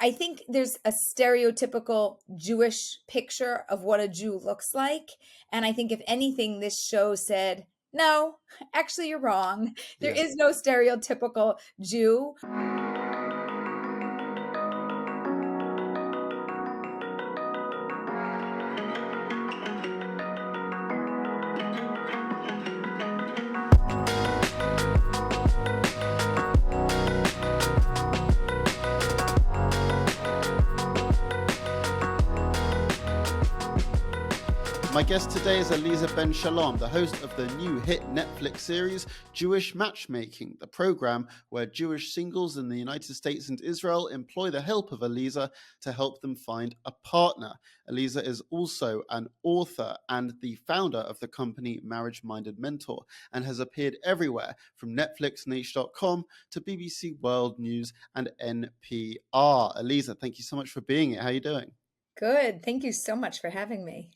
I think there's a stereotypical Jewish picture of what a Jew looks like. And I think if anything, this show said, no, actually, you're wrong. There Yeah. is no stereotypical Jew. My guest today is Aleeza Ben Shalom, the host of the new hit Netflix series Jewish Matchmaking, the program where Jewish singles in the United States and Israel employ the help of Aleeza to help them find a partner. Aleeza is also an author and the founder of the company Marriage Minded Mentor and has appeared everywhere from Netflix, Niche.com to BBC World News and NPR. Aleeza, thank you so much for being here. How are you doing? Good. Thank you so much for having me.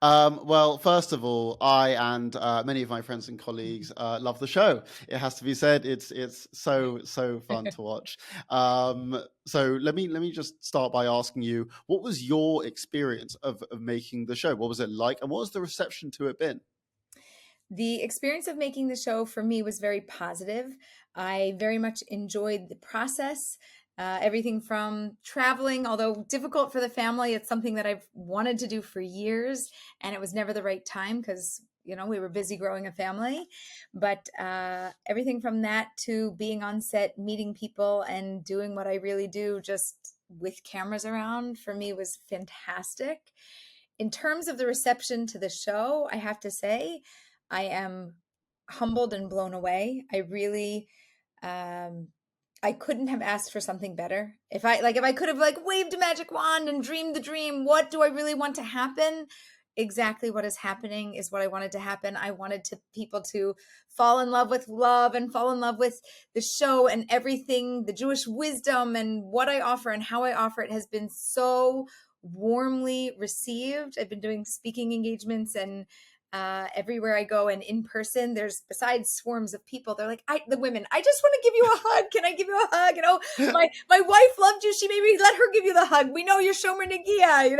Well, first of all, I and many of my friends and colleagues love the show. It has to be said, it's so fun to watch. So let me just start by asking you, what was your experience of making the show? What was it like, and what was the reception to it been? The experience of making the show for me was very positive. I very much enjoyed the process. Everything from traveling, although difficult for the family, it's something that I've wanted to do for years, and it was never the right time because, we were busy growing a family. But everything from that to being on set, meeting people, and doing what I really do just with cameras around for me was fantastic. In terms of the reception to the show, I have to say, I am humbled and blown away. I really, I couldn't have asked for something better. If I could have waved a magic wand and dreamed the dream, what do I really want to happen? Exactly what is happening is what I wanted to happen. I wanted people to fall in love with love and fall in love with the show and everything, the Jewish wisdom and what I offer and how I offer it has been so warmly received. I've been doing speaking engagements and everywhere I go and in person, there's besides swarms of people. They're like, the women, I just want to give you a hug. Can I give you a hug? My wife loved you. She made me let her give you the hug. We know you're Shomer Nagia.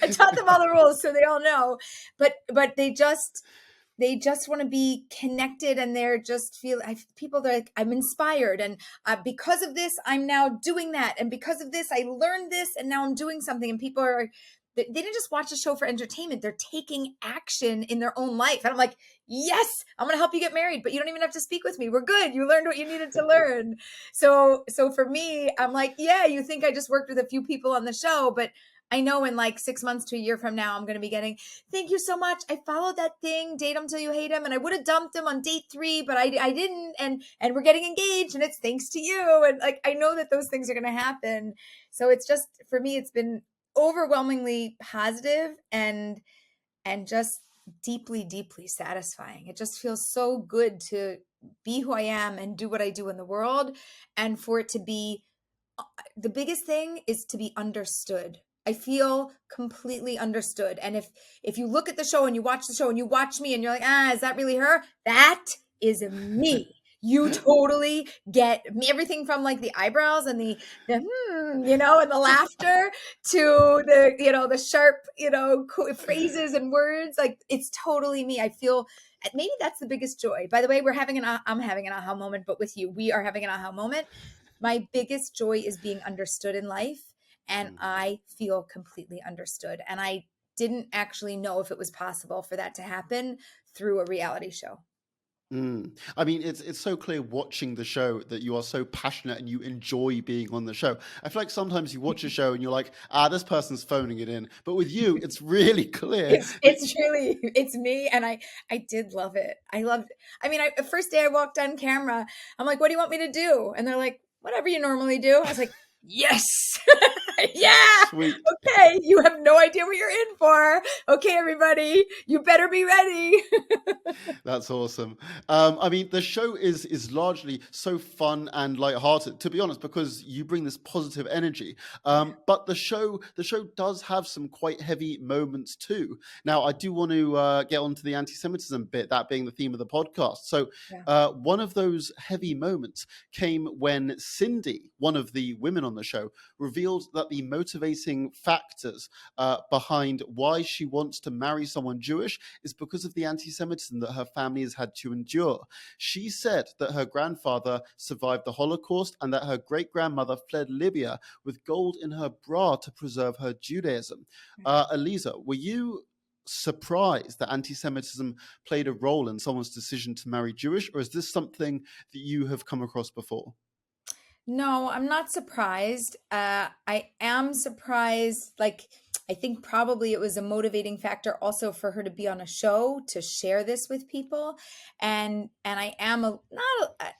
I taught them all the rules so they all know. But they just want to be connected, and they're just people. They're like, I'm inspired, and because of this, I'm now doing that, and because of this, I learned this, and now I'm doing something. And people are. They didn't just watch the show for entertainment. They're taking action in their own life. And I'm like, yes, I'm going to help you get married, but you don't even have to speak with me. We're good. You learned what you needed to learn. So for me, I'm like, yeah, you think I just worked with a few people on the show, but I know in 6 months to a year from now, I'm going to be getting, thank you so much. I followed that thing, date him till you hate him. And I would have dumped him on date 3, but I didn't. And we're getting engaged and it's thanks to you. And I know that those things are going to happen. So it's just, for me, it's been overwhelmingly positive and just deeply satisfying. It just feels so good to be who I am and do what I do in the world, and for it to be the biggest thing is to be understood. I feel completely understood. And if you look at the show and you watch the show and you watch me and you're like, is that really her? That is me. You totally get me. Everything from the eyebrows and the and the laughter to the sharp, phrases and words. It's totally me. I feel maybe that's the biggest joy. By the way, I'm having an aha moment, but with you, we are having an aha moment. My biggest joy is being understood in life, and I feel completely understood. And I didn't actually know if it was possible for that to happen through a reality show. I mean, it's so clear watching the show that you are so passionate and you enjoy being on the show. I feel like sometimes you watch a show and you're like, this person's phoning it in. But with you, it's really clear. It's me. And I did love it. I loved it. I mean, the first day I walked on camera, I'm like, what do you want me to do? And they're like, whatever you normally do. I was like, yes. Yeah. Sweet. Okay. You have no idea what you're in for. Okay, everybody, you better be ready. That's awesome. I mean, the show is largely so fun and lighthearted, to be honest, because you bring this positive energy. Yeah. But the show does have some quite heavy moments too. Now, I do want to get onto the anti-Semitism bit, that being the theme of the podcast. So, Yeah. one of those heavy moments came when Cindy, one of the women on the show, revealed that the motivating factors behind why she wants to marry someone Jewish is because of the anti-Semitism that her family has had to endure. She said that her grandfather survived the Holocaust and that her great-grandmother fled Libya with gold in her bra to preserve her Judaism. Aleeza, were you surprised that anti-Semitism played a role in someone's decision to marry Jewish, or is this something that you have come across before? No, I'm not surprised. I am surprised. Like, I think probably it was a motivating factor also for her to be on a show to share this with people, and I am a not.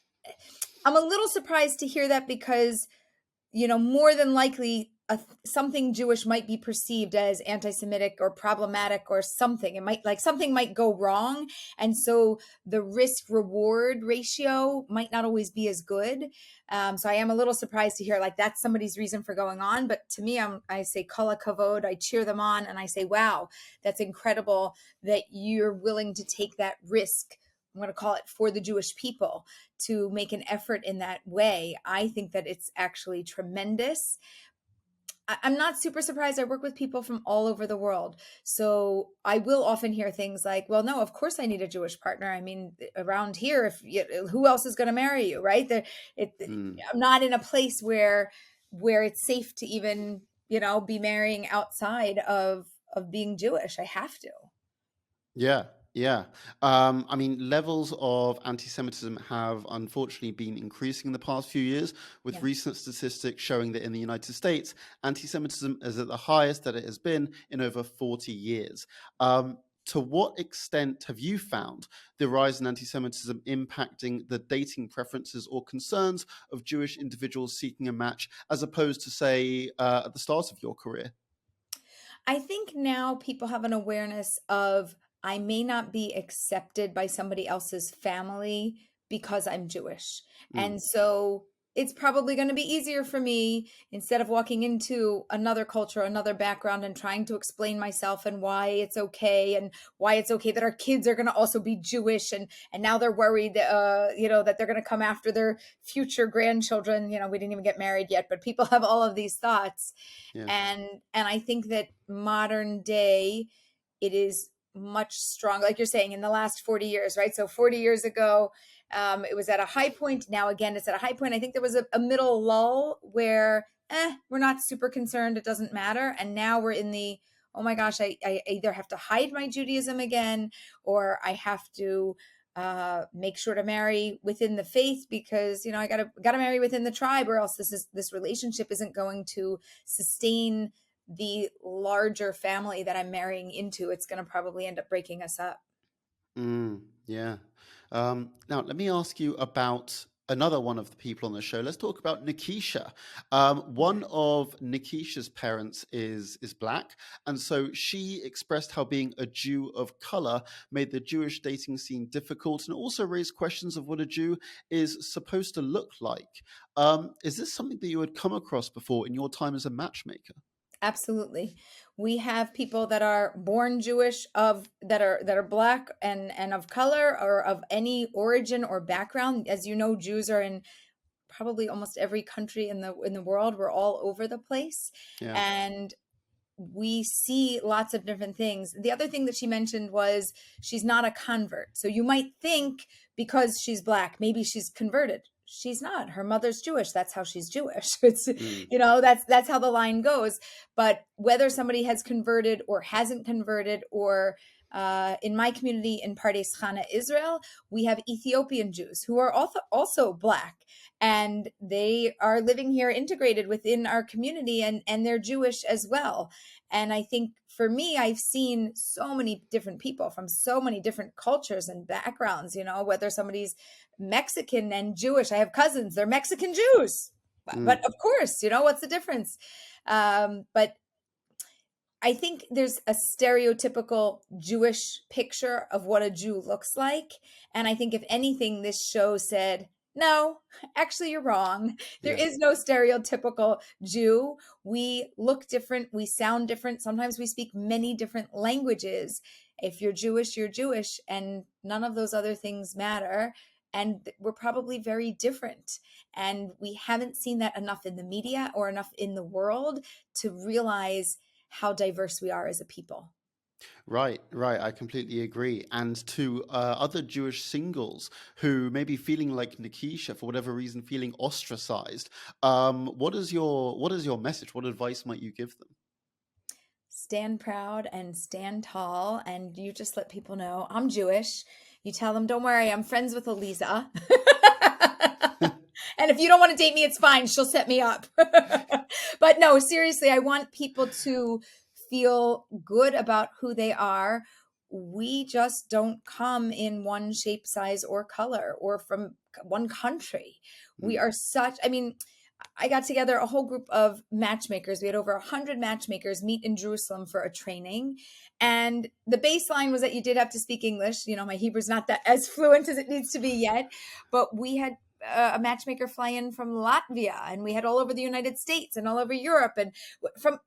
I'm a little surprised to hear that because more than likely something Jewish might be perceived as anti-Semitic or problematic or something. It might like something might go wrong. And so the risk reward ratio might not always be as good. So I am a little surprised to hear like that's somebody's reason for going on. But to me, I say kol hakavod, I cheer them on and I say, wow, that's incredible that you're willing to take that risk. I'm going to call it for the Jewish people to make an effort in that way. I think that it's actually tremendous. I'm not super surprised. I work with people from all over the world. So I will often hear things like, well, no, of course I need a Jewish partner. I mean, around here, who else is going to marry you, right? Mm. I'm not in a place where it's safe to even, be marrying outside of being Jewish. I have to. Yeah, yeah. I mean, levels of anti-Semitism have unfortunately been increasing in the past few years, with Yeah. recent statistics showing that in the United States, anti-Semitism is at the highest that it has been in over 40 years. To what extent have you found the rise in anti-Semitism impacting the dating preferences or concerns of Jewish individuals seeking a match, as opposed to, say, at the start of your career? I think now people have an awareness of I may not be accepted by somebody else's family because I'm Jewish. Mm, And so it's probably going to be easier for me instead of walking into another culture, another background, and trying to explain myself and why it's okay that our kids are going to also be Jewish. And now they're worried, that they're going to come after their future grandchildren. We didn't even get married yet, but people have all of these thoughts yeah. and I think that modern day it is much stronger, like you're saying, in the last 40 years, right? So 40 years ago, it was at a high point. Now again it's at a high point. I think there was a middle lull where we're not super concerned, it doesn't matter, and now we're in the oh my gosh, I either have to hide my Judaism again or I have to make sure to marry within the faith because I gotta marry within the tribe or else this relationship isn't going to sustain the larger family that I'm marrying into. It's going to probably end up breaking us up. Yeah. Now, let me ask you about another one of the people on the show. Let's talk about Nakysha. Yeah. One of Nakysha's parents is black, and so she expressed how being a Jew of color made the Jewish dating scene difficult, and also raised questions of what a Jew is supposed to look like. Is this something that you had come across before in your time as a matchmaker? Absolutely. We have people that are born Jewish that are black and of color or of any origin or background. As you know, Jews are in probably almost every country in the world. We're all over the place. Yeah. And we see lots of different things. The other thing that she mentioned was she's not a convert. So you might think because she's black, maybe she's converted. She's not. Her mother's Jewish. That's how she's Jewish. It's Mm, that's how the line goes. But whether somebody has converted or hasn't converted, or in my community in Pardes Chana, Israel, we have Ethiopian Jews who are also black, and they are living here integrated within our community, and they're Jewish as well. And I think for me, I've seen so many different people from so many different cultures and backgrounds, whether somebody's Mexican and Jewish. I have cousins, they're Mexican Jews. Mm. But of course, what's the difference? But I think there's a stereotypical Jewish picture of what a Jew looks like. And I think if anything, this show said, no, actually, you're wrong. There Yeah. is no stereotypical Jew. We look different. We sound different. Sometimes we speak many different languages. If you're Jewish, you're Jewish. And none of those other things matter. And we're probably very different. And we haven't seen that enough in the media or enough in the world to realize how diverse we are as a people. Right, right. I completely agree. And to other Jewish singles who may be feeling like Nakysha for whatever reason, feeling ostracized, what is your message? What advice might you give them? Stand proud and stand tall, and you just let people know I'm Jewish. You tell them, don't worry, I'm friends with Aleeza. And if you don't want to date me, it's fine. She'll set me up. But no, seriously, I want people to feel good about who they are. We just don't come in one shape, size, or color or from one country. We Mm. are I mean, I got together a whole group of matchmakers. We had over 100 matchmakers meet in Jerusalem for a training. And the baseline was that you did have to speak English. My Hebrew's not that as fluent as it needs to be yet. But we had a matchmaker fly in from Latvia, and we had all over the United States and all over Europe and from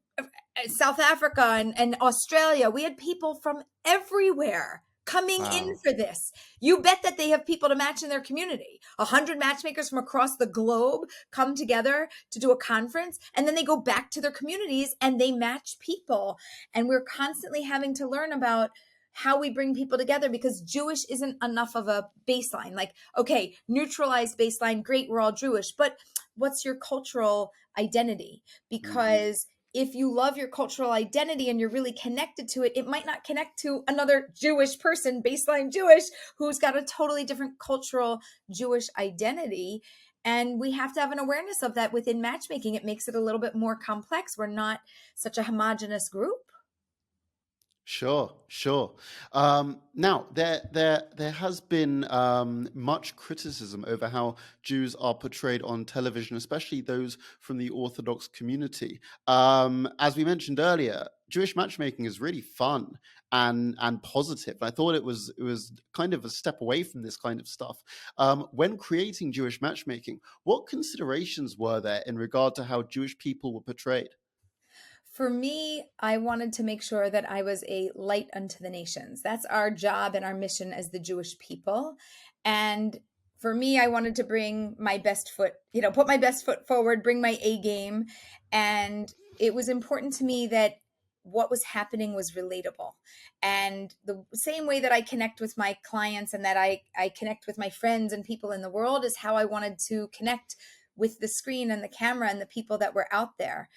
South Africa and Australia. We had people from everywhere coming in Wow. for this. You bet that they have people to match in their community. 100 matchmakers from across the globe come together to do a conference, and then they go back to their communities and they match people. And we're constantly having to learn about how we bring people together, because Jewish isn't enough of a baseline. Like, okay, neutralized baseline, great, we're all Jewish, but what's your cultural identity? Hmm. Because if you love your cultural identity and you're really connected to it, it might not connect to another Jewish person, baseline Jewish, who's got a totally different cultural Jewish identity. And we have to have an awareness of that within matchmaking. It makes it a little bit more complex. We're not such a homogenous group. Sure, sure. Now, there has been much criticism over how Jews are portrayed on television, especially those from the Orthodox community. As we mentioned earlier, Jewish matchmaking is really fun and positive. I thought it was kind of a step away from this kind of stuff. When creating Jewish matchmaking, what considerations were there in regard to how Jewish people were portrayed? For me, I wanted to make sure that I was a light unto the nations. That's our job and our mission as the Jewish people. And for me, I wanted to bring my best foot, put my best foot forward, bring my A game. And it was important to me that what was happening was relatable. And the same way that I connect with my clients and that I connect with my friends and people in the world is how I wanted to connect with the screen and the camera and the people that were out there.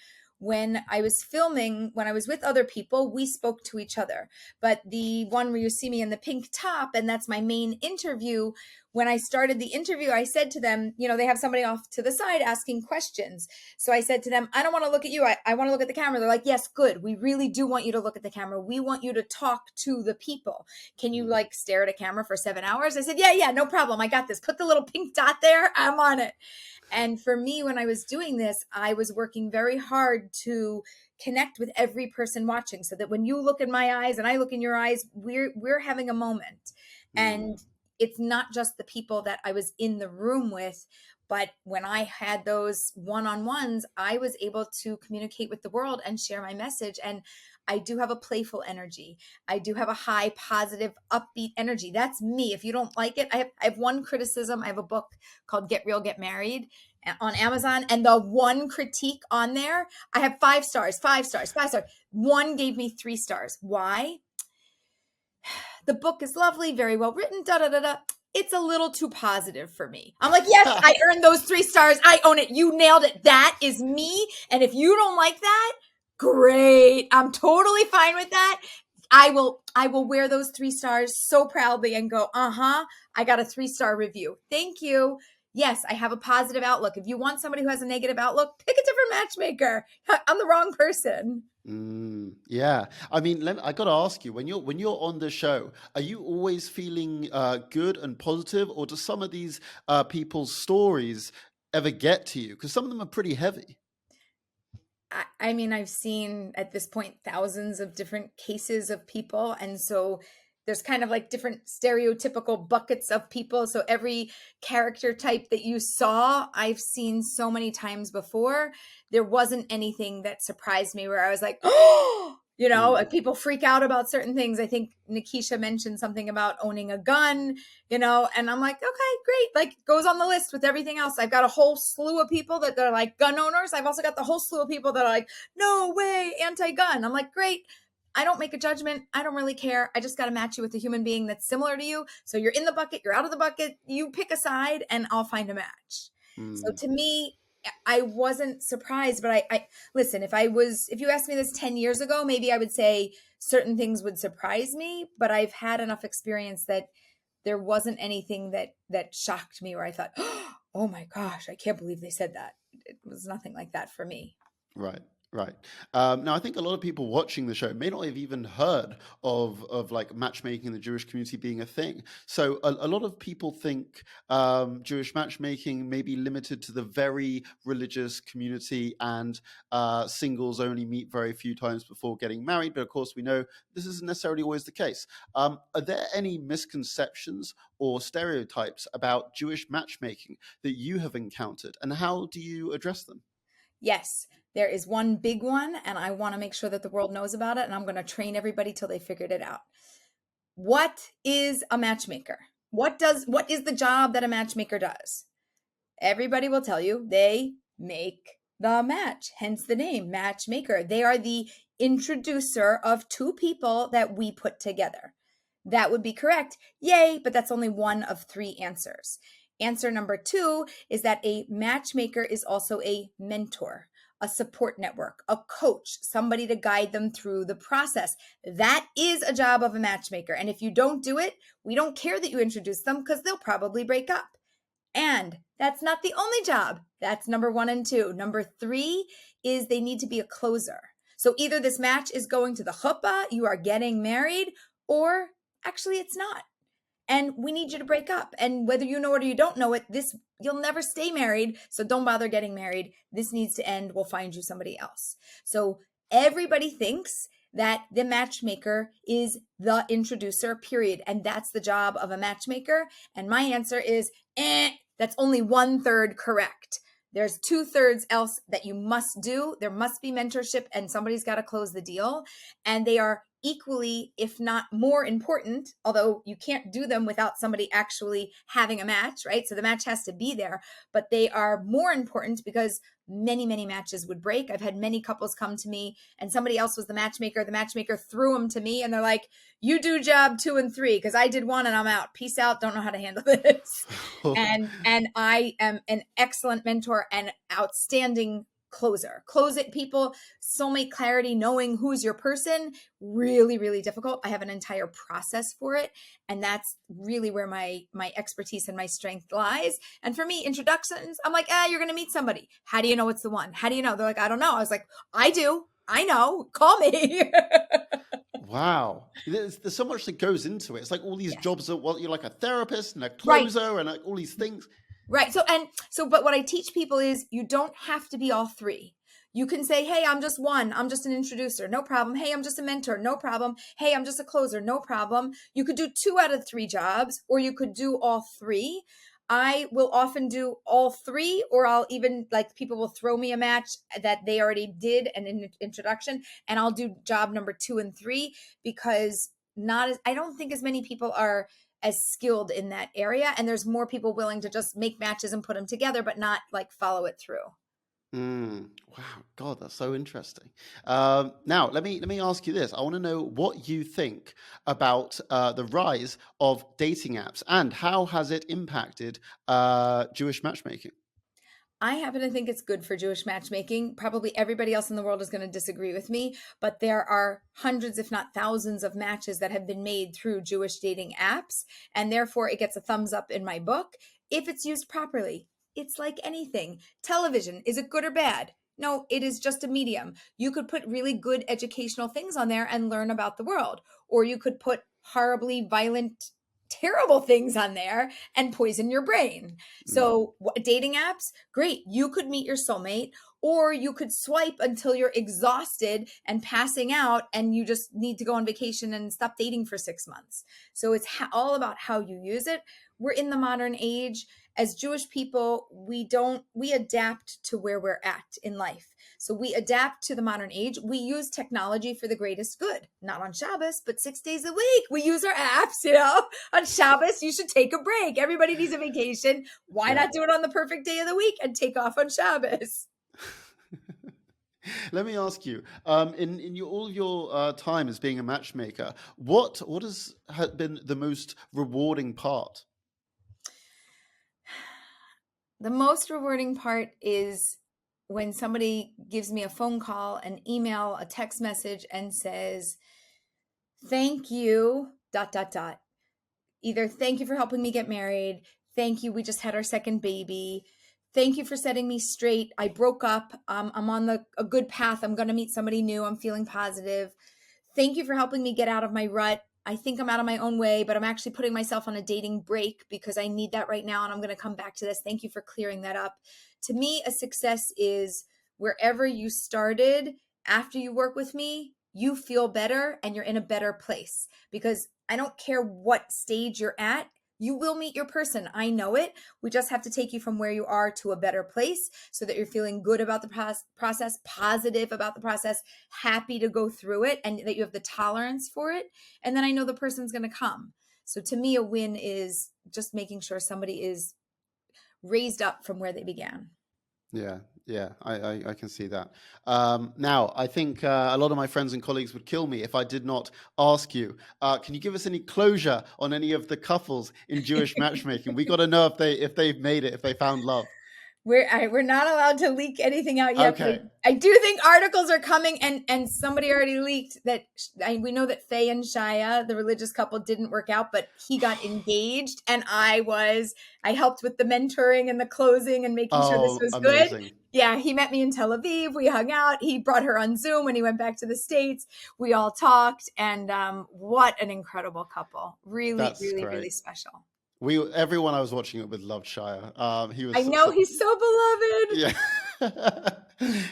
When I was filming, when I was with other people, we spoke to each other. But the one where you see me in the pink top, and that's my main interview, when I started the interview, I said to them, they have somebody off to the side asking questions. So I said to them, I don't want to look at you. I want to look at the camera. They're like, yes, good. We really do want you to look at the camera. We want you to talk to the people. Can you stare at a camera for 7 hours? I said, yeah, no problem. I got this. Put the little pink dot there. I'm on it. And for me, when I was doing this, I was working very hard to connect with every person watching, so that when you look in my eyes and I look in your eyes, we're having a moment. Mm. And it's not just the people that I was in the room with, but when I had those one-on-ones, I was able to communicate with the world and share my message. And I do have a playful energy. I do have a high, positive, upbeat energy. That's me. If you don't like it, I have one criticism. I have a book called Get Real, Get Married on Amazon. And the one critique on there, I have 5 stars, 5 stars, 5 stars. One gave me 3 stars. Why? The book is lovely, very well written, da da da da. It's a little too positive for me. I'm like, yes, I earned those 3 stars. I own it. You nailed it. That is me. And if you don't like that, great. I'm totally fine with that. I will wear those 3 stars so proudly and go, I got a 3-star review. Thank you. Yes, I have a positive outlook. If you want somebody who has a negative outlook, pick a different matchmaker. I'm the wrong person. Yeah, I mean, I got to ask you, when you're on the show, are you always feeling good and positive, or do some of these people's stories ever get to you? Because some of them are pretty heavy. I mean, I've seen at this point thousands of different cases of people. And so there's kind of like different stereotypical buckets of people. So every character type that you saw, I've seen so many times before. There wasn't anything that surprised me where I was like, oh, like people freak out about certain things. I think Nakysha mentioned something about owning a gun, and I'm like, okay, great. Like goes on the list with everything else. I've got a whole slew of people that they're like gun owners. I've also got the whole slew of people that are like, no way, anti-gun. I'm like, great. I don't make a judgment. I don't really care. I just got to match you with a human being that's similar to you. So you're in the bucket, you're out of the bucket. You pick a side and I'll find a match. So to me, I wasn't surprised, but I listen, if you asked me this 10 years ago, maybe I would say certain things would surprise me, but I've had enough experience that there wasn't anything that shocked me where I thought, oh my gosh, I can't believe they said that. It was nothing like that for me. Right. Right. Now, I think a lot of people watching the show may not have even heard of like matchmaking in the Jewish community being a thing. So a lot of people think Jewish matchmaking may be limited to the very religious community, and singles only meet very few times before getting married. But of course, we know this isn't necessarily always the case. Are there any misconceptions or stereotypes about Jewish matchmaking that you have encountered, and how do you address them? Yes, there is one big one, and I want to make sure that the world knows about it, and I'm going to train everybody till they figured it out. What is a matchmaker? What is the job that a matchmaker does? Everybody will tell you they make the match, hence the name matchmaker. They are the introducer of two people that we put together. That would be correct. Yay, but that's only one of three answers. Answer number 2 is that a matchmaker is also a mentor, a support network, a coach, somebody to guide them through the process. That is a job of a matchmaker. And if you don't do it, we don't care that you introduce them because they'll probably break up. And that's not the only job. That's number 1 and 2. Number 3 is they need to be a closer. So either this match is going to the chuppah, you are getting married, or actually it's not. And we need you to break up. And whether you know it or you don't know it, you'll never stay married. So don't bother getting married. This needs to end. We'll find you somebody else. So everybody thinks that the matchmaker is the introducer, period. And that's the job of a matchmaker. And my answer is, that's only 1/3 correct. There's 2/3 else that you must do. There must be mentorship and somebody's got to close the deal. And they are equally, if not more important, although you can't do them without somebody actually having a match, right? So the match has to be there, but they are more important because many, many matches would break. I've had many couples come to me and somebody else was the matchmaker. The matchmaker threw them to me and they're like, you do job 2 and 3 because I did 1 and I'm out. Peace out. Don't know how to handle this. And I am an excellent mentor and outstanding closer. Close it, people. Soulmate clarity, knowing who's your person, really, really difficult. I have an entire process for it. And that's really where my expertise and my strength lies. And for me, introductions, I'm like, you're going to meet somebody. How do you know it's the one? How do you know? They're like, I don't know. I was like, I do. I know. Call me. Wow. There's so much that goes into it. It's like all these jobs that, well, you're like a therapist and a Right. closer and like all these things. Right. But what I teach people is you don't have to be all 3. You can say, hey, I'm just 1. I'm just an introducer. No problem. Hey, I'm just a mentor. No problem. Hey, I'm just a closer. No problem. You could do 2 out of 3 jobs, or you could do all 3. I will often do all 3, or I'll even, like, people will throw me a match that they already did an introduction, and I'll do job number 2 and 3 because I don't think as many people are as skilled in that area. And there's more people willing to just make matches and put them together, but not like follow it through. Wow, God, that's so interesting. Now, let me ask you this. I want to know what you think about the rise of dating apps and how has it impacted Jewish matchmaking? I happen to think it's good for Jewish matchmaking. Probably everybody else in the world is going to disagree with me, but there are hundreds, if not thousands, of matches that have been made through Jewish dating apps, and therefore it gets a thumbs up in my book if it's used properly. It's like anything. Television, is it good or bad? No, it is just a medium. You could put really good educational things on there and learn about the world, or you could put horribly violent terrible things on there and poison your brain. So dating apps, great. You could meet your soulmate, or you could swipe until you're exhausted and passing out and you just need to go on vacation and stop dating for 6 months. So it's all about how you use it. We're in the modern age. As Jewish people, we adapt to where we're at in life. So we adapt to the modern age. We use technology for the greatest good, not on Shabbos, but 6 days a week. We use our apps, on Shabbos, you should take a break. Everybody needs a vacation. Why not do it on the perfect day of the week and take off on Shabbos? Let me ask you, in all of your time as being a matchmaker, what has been the most rewarding part? The most rewarding part is when somebody gives me a phone call, an email, a text message, and says, thank you, ... Either thank you for helping me get married. Thank you, we just had our second baby. Thank you for setting me straight. I broke up. I'm on a good path. I'm going to meet somebody new. I'm feeling positive. Thank you for helping me get out of my rut. I think I'm out of my own way, but I'm actually putting myself on a dating break because I need that right now. And I'm going to come back to this. Thank you for clearing that up. To me, a success is wherever you started after you work with me, you feel better and you're in a better place, because I don't care what stage you're at. You will meet your person. I know it. We just have to take you from where you are to a better place so that you're feeling good about the process, positive about the process, happy to go through it, and that you have the tolerance for it. And then I know the person's going to come. So to me, a win is just making sure somebody is raised up from where they began. Yeah, I can see that. Now, I think a lot of my friends and colleagues would kill me if I did not ask you, can you give us any closure on any of the couples in Jewish matchmaking? We got to know if they've made it, if they found love. We're not allowed to leak anything out yet. Okay. But I do think articles are coming, and somebody already leaked that we know that Faye and Shia, the religious couple, didn't work out, but he got engaged, and I helped with the mentoring and the closing and making sure this was amazing. good. Yeah, he met me in Tel Aviv. We hung out. He brought her on Zoom when he went back to the States. We all talked, and what an incredible couple! Really, really, really special. Everyone I was watching it with loved Shia. He was. I know, he's so beloved. Yeah.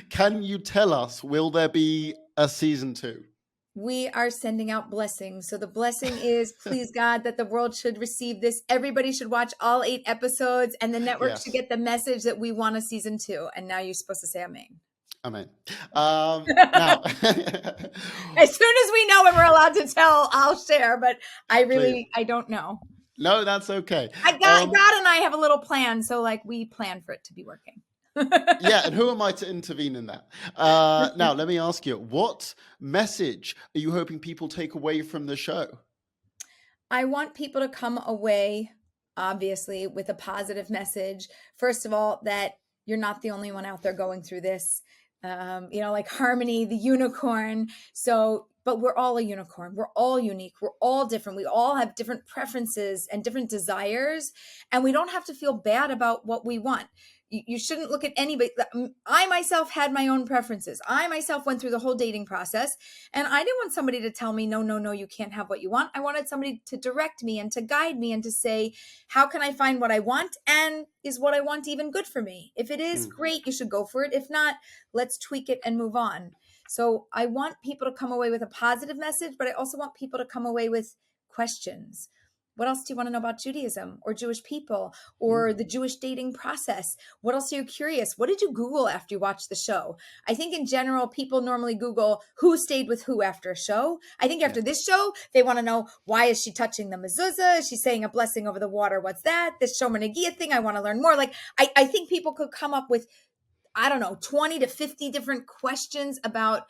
Can you tell us, will there be a season 2? We are sending out blessings. So the blessing is, please God, that the world should receive this. Everybody should watch all 8 episodes, and the network should get the message that we want a season 2. And now you're supposed to say amen. Amen. Now, as soon as we know when we're allowed to tell, I'll share. But I don't know. No, that's okay. God and I have a little plan. So we plan for it to be working. Yeah, and who am I to intervene in that? Now, let me ask you, what message are you hoping people take away from the show? I want people to come away, obviously, with a positive message. First of all, that you're not the only one out there going through this. Like Harmony, the unicorn. But we're all a unicorn. We're all unique. We're all different. We all have different preferences and different desires. And we don't have to feel bad about what we want. You shouldn't look at anybody. I myself had my own preferences. I myself went through the whole dating process, and I didn't want somebody to tell me, no, you can't have what you want. I wanted somebody to direct me and to guide me and to say, how can I find what I want? And is what I want even good for me? If it is, great, you should go for it. If not, let's tweak it and move on. So I want people to come away with a positive message, but I also want people to come away with questions. What else do you want to know about Judaism or Jewish people or the Jewish dating process? What else are you curious? What did you Google after you watched the show? I think in general, people normally Google who stayed with who after a show. I think after this show, they want to know, why is she touching the mezuzah? Is she saying a blessing over the water? What's that? This Shomer Negiah thing, I want to learn more. I think people could come up with, 20 to 50 different questions about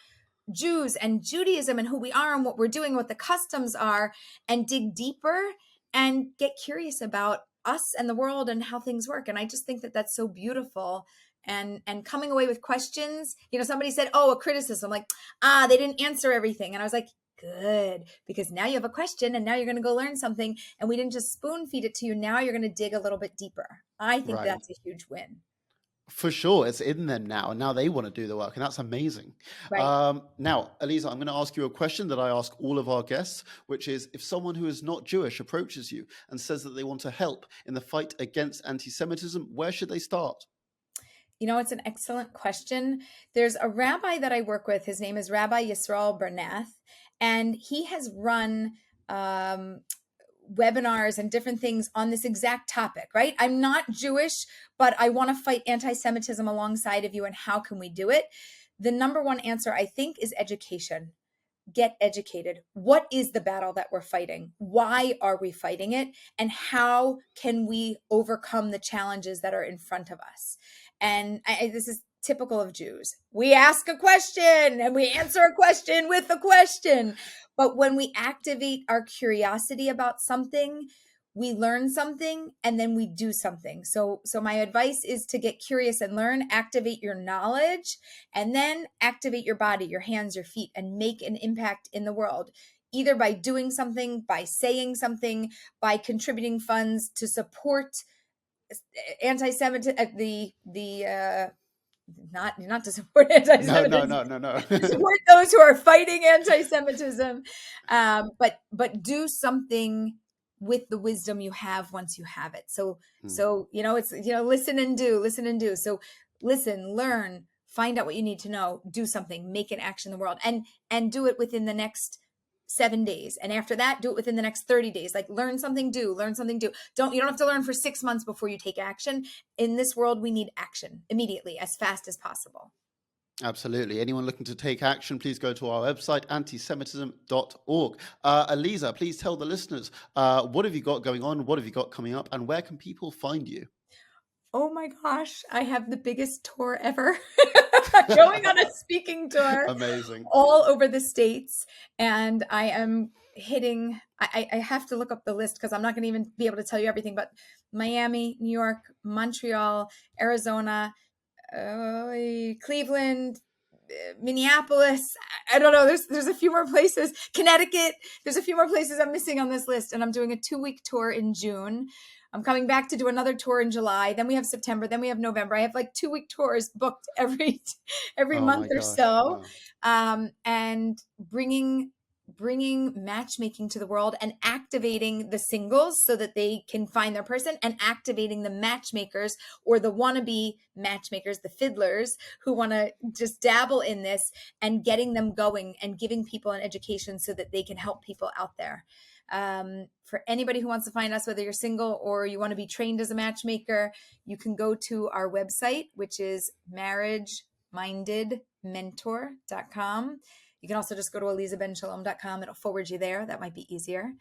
Jews and Judaism and who we are and what we're doing, what the customs are, and dig deeper and get curious about us and the world and how things work. And I just think that that's so beautiful. And coming away with questions, somebody said, a criticism, they didn't answer everything. And I was like, good, because now you have a question and now you're going to go learn something. And we didn't just spoon feed it to you. Now you're going to dig a little bit deeper. I think that's a huge win. For sure, it's in them now, and now they want to do the work, and that's amazing. Right. Now, Aleeza, I'm going to ask you a question that I ask all of our guests, which is, if someone who is not Jewish approaches you and says that they want to help in the fight against anti-Semitism, where should they start? It's an excellent question. There's a rabbi that I work with. His name is Rabbi Yisrael Bernath, and he has run webinars and different things on this exact topic, right? I'm not Jewish, but I want to fight anti-Semitism alongside of you, and how can we do it? The number one answer, I think, is education. Get educated. What is the battle that we're fighting? Why are we fighting it? And how can we overcome the challenges that are in front of us? And this is typical of Jews. We ask a question and we answer a question with a question. But when we activate our curiosity about something, we learn something and then we do something. So my advice is to get curious and learn, activate your knowledge, and then activate your body, your hands, your feet, and make an impact in the world, either by doing something, by saying something, by contributing funds to support anti-Semitism, not to support anti-Semitism. No. Support those who are fighting anti-Semitism, but do something with the wisdom you have once you have it. So it's listen and do. So listen, learn, find out what you need to know, do something, make an action in the world, and do it within the next 7 days. And after that, do it within the next 30 days. Like learn something, do. You don't have to learn for 6 months before you take action. In this world, we need action immediately, as fast as possible. Absolutely. Anyone looking to take action, please go to our website, antisemitism.org. Aleeza, please tell the listeners, what have you got going on? What have you got coming up? And where can people find you? Oh my gosh, I have the biggest tour ever. Going on a speaking tour. Amazing. All over the States. And I am hitting, I have to look up the list because I'm not going to even be able to tell you everything, but Miami, New York, Montreal, Arizona, Cleveland, Minneapolis. I don't know. There's a few more places. Connecticut. There's a few more places I'm missing on this list. And I'm doing a 2-week tour in June. I'm coming back to do another tour in July. Then we have September. Then we have November. I have like 2-week tours booked every month or so. Wow. And bringing matchmaking to the world and activating the singles so that they can find their person, and activating the matchmakers or the wannabe matchmakers, the fiddlers who want to just dabble in this, and getting them going and giving people an education so that they can help people out there. For anybody who wants to find us, whether you're single or you want to be trained as a matchmaker, you can go to our website, which is marriagemindedmentor.com. You can also just go to AleezaBenShalom.com. It'll forward you there. That might be easier.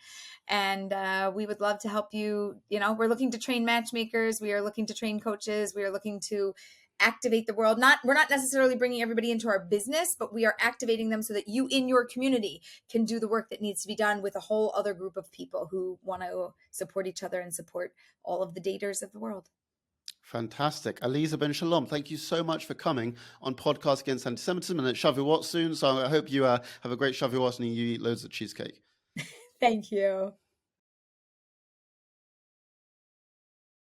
And we would love to help you. We're looking to train matchmakers. We are looking to train coaches. We are looking to activate the world. We're not necessarily bringing everybody into our business, but we are activating them so that you in your community can do the work that needs to be done with a whole other group of people who want to support each other and support all of the daters of the world. Fantastic. Aleeza Ben Shalom, thank you so much for coming on Podcast Against Antisemitism, and it's Shavuot soon, so I hope you have a great Shavuot and you eat loads of cheesecake. Thank you.